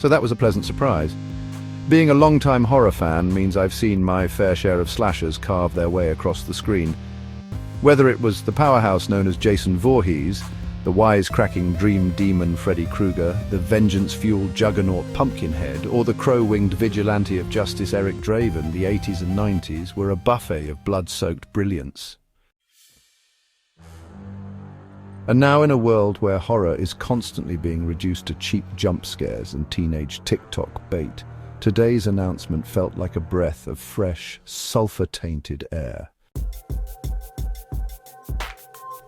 so that was a pleasant surprise. Being a long-time horror fan means I've seen my fair share of slashers carve their way across the screen. Whether it was the powerhouse known as Jason Voorhees, the wisecracking dream demon Freddy Krueger, the vengeance-fueled juggernaut Pumpkinhead, or the crow-winged vigilante of justice Eric Draven, the 80s and 90s were a buffet of blood-soaked brilliance. And now, in a world where horror is constantly being reduced to cheap jump scares and teenage TikTok bait, today's announcement felt like a breath of fresh, sulfur-tainted air.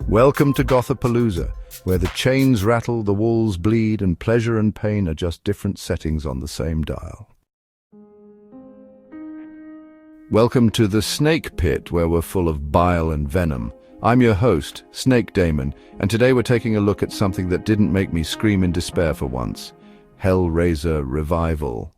Welcome to Gothapalooza, where the chains rattle, the walls bleed, and pleasure and pain are just different settings on the same dial. Welcome to the Snake Pit, where we're full of bile and venom. I'm your host, Snake Daemon, and today we're taking a look at something that didn't make me scream in despair for once. Hellraiser Revival.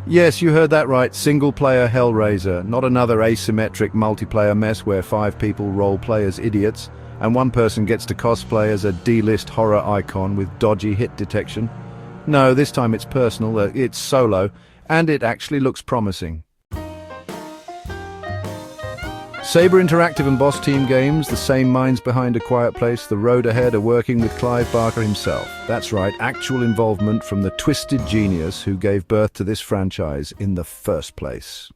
Yes, you heard that right, single-player Hellraiser, not another asymmetric multiplayer mess where 5 people role-play as idiots, and one person gets to cosplay as a D-list horror icon with dodgy hit detection. No, this time it's personal, it's solo, and it actually looks promising. Saber Interactive and Boss Team Games, the same minds behind A Quiet Place, The Road Ahead, are working with Clive Barker himself. That's right, actual involvement from the twisted genius who gave birth to this franchise in the first place.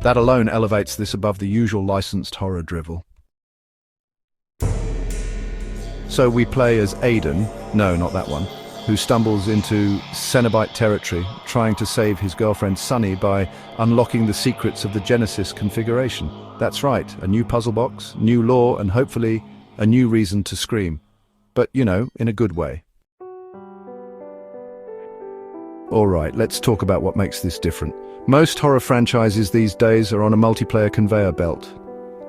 That alone elevates this above the usual licensed horror drivel. So we play as Aidan, no, not that one, who stumbles into Cenobite territory, trying to save his girlfriend Sunny by unlocking the secrets of the Genesis configuration. That's right, a new puzzle box, new lore, and hopefully a new reason to scream. But, you know, in a good way. Alright, let's talk about what makes this different. Most horror franchises these days are on a multiplayer conveyor belt.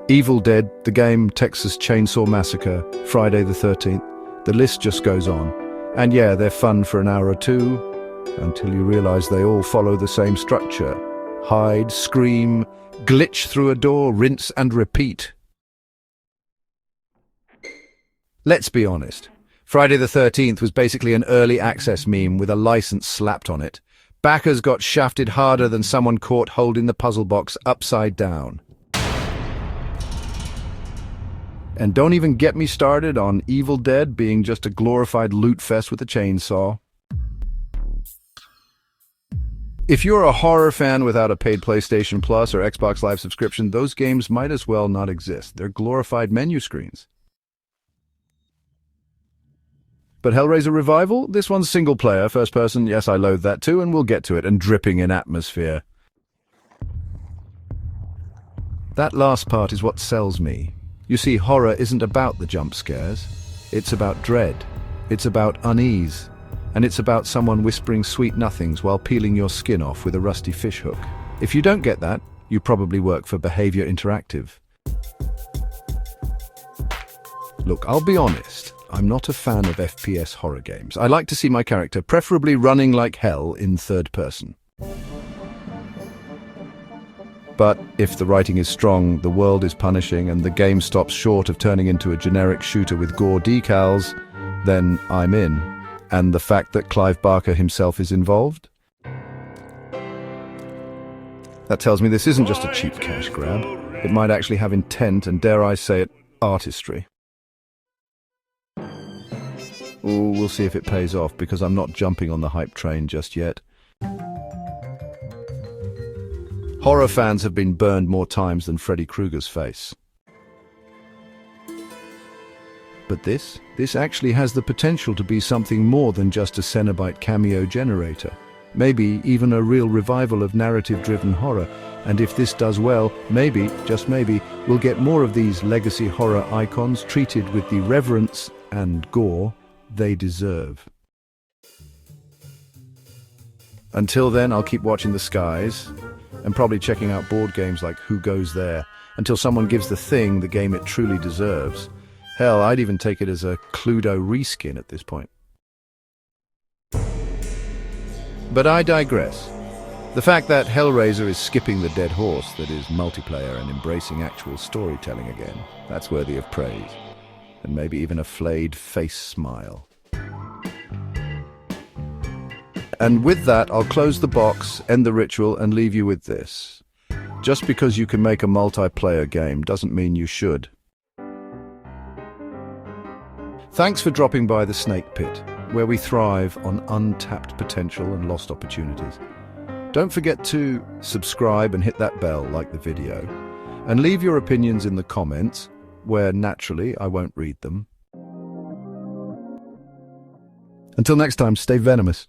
Evil Dead, the game, Texas Chainsaw Massacre, Friday the 13th, the list just goes on. And yeah, they're fun for an hour or two, until you realize they all follow the same structure. Hide, scream, glitch through a door, rinse and repeat. Let's be honest. Friday the 13th was basically an early access meme with a license slapped on it. Backers got shafted harder than someone caught holding the puzzle box upside down. And don't even get me started on Evil Dead being just a glorified loot fest with a chainsaw. If you're a horror fan without a paid PlayStation Plus or Xbox Live subscription, those games might as well not exist. They're glorified menu screens. But Hellraiser Revival? This one's single player, first person, yes I loathe that too, and we'll get to it, and dripping in atmosphere. That last part is what sells me. You see, horror isn't about the jump scares. It's about dread. It's about unease. And it's about someone whispering sweet nothings while peeling your skin off with a rusty fishhook. If you don't get that, you probably work for Behavior Interactive. Look, I'll be honest. I'm not a fan of FPS horror games. I like to see my character preferably running like hell in third person. But if the writing is strong, the world is punishing, and the game stops short of turning into a generic shooter with gore decals, then I'm in. And the fact that Clive Barker himself is involved? That tells me this isn't just a cheap cash grab. It might actually have intent and, dare I say it, artistry. Ooh, we'll see if it pays off, because I'm not jumping on the hype train just yet. Horror fans have been burned more times than Freddy Krueger's face. But this actually has the potential to be something more than just a Cenobite cameo generator. Maybe even a real revival of narrative-driven horror. And if this does well, maybe, just maybe, we'll get more of these legacy horror icons treated with the reverence and gore they deserve. Until then, I'll keep watching the skies, and probably checking out board games like Who Goes There, until someone gives The Thing the game it truly deserves. Hell, I'd even take it as a Cluedo reskin at this point. But I digress. The fact that Hellraiser is skipping the dead horse that is multiplayer and embracing actual storytelling again, that's worthy of praise. and maybe even a flayed face smile. And with that, I'll close the box, end the ritual, and leave you with this. Just because you can make a multiplayer game doesn't mean you should. Thanks for dropping by the Snake Pit, where we thrive on untapped potential and lost opportunities. Don't forget to subscribe and hit that bell like the video, and leave your opinions in the comments, where naturally I won't read them. Until next time, stay venomous.